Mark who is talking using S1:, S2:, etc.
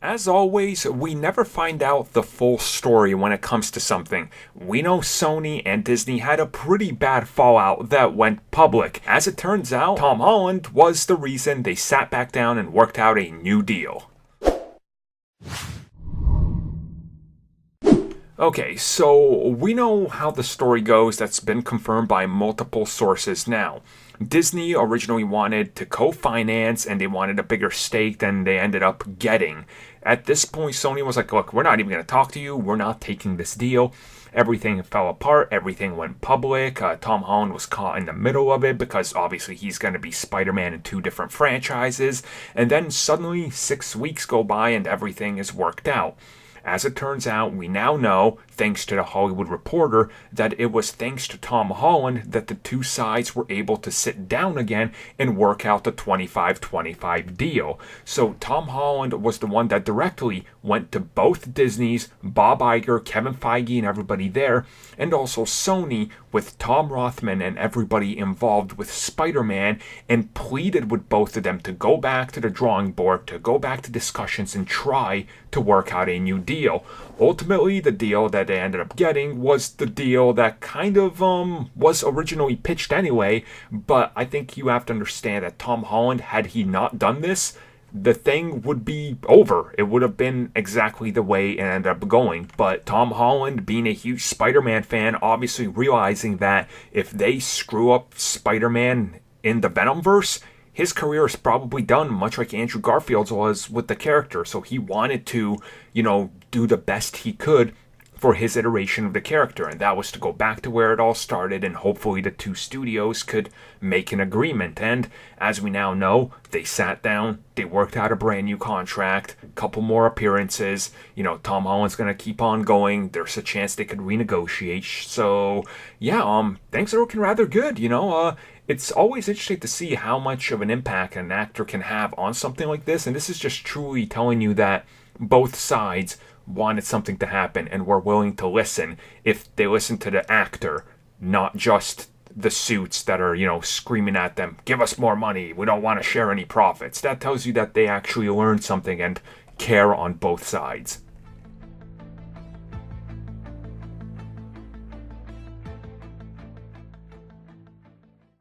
S1: As always, we never find out the full story when it comes to something. We know Sony and Disney had a pretty bad fallout that went public. As it turns out, Tom Holland was the reason they sat back down and worked out a new deal. Okay, so we know how the story goes. That's been confirmed by multiple sources now. Disney originally wanted to co-finance and they wanted a bigger stake than they ended up getting. At this point, Sony was like, look, we're not even going to talk to you. We're not taking this deal. Everything fell apart. Everything went public. Tom Holland was caught in the middle of it because obviously he's going to be Spider-Man in two different franchises. And then suddenly 6 weeks go by and everything is worked out. As it turns out, we now know, thanks to the Hollywood Reporter, that it was thanks to Tom Holland that the two sides were able to sit down again and work out the 25-25 deal. So Tom Holland was the one that directly went to both Disney's, Bob Iger, Kevin Feige, and everybody there, and also Sony with Tom Rothman and everybody involved with Spider-Man, and pleaded with both of them to go back to the drawing board, to go back to discussions and try to work out a new deal. Ultimately, the deal that they ended up getting was the deal that kind of was originally pitched anyway, but I think you have to understand that Tom Holland, had he not done this, the thing would be over. It would have been exactly the way it ended up going. But Tom Holland, being a huge Spider-Man fan, obviously realizing that if they screw up Spider-Man in the Venomverse, his career is probably done, much like Andrew Garfield's was with the character. So he wanted to, do the best he could for his iteration of the character, and that was to go back to where it all started, and hopefully the two studios could make an agreement. And as we now know, they sat down, they worked out a brand new contract, a couple more appearances. Tom Holland's gonna keep on going. There's a chance they could renegotiate. So yeah, things are looking rather good. It's always interesting to see how much of an impact an actor can have on something like this, and this is just truly telling you that both sides wanted something to happen and were willing to listen if they listen to the actor, not just the suits that are, screaming at them, give us more money, we don't want to share any profits. That tells you that they actually learned something and care on both sides.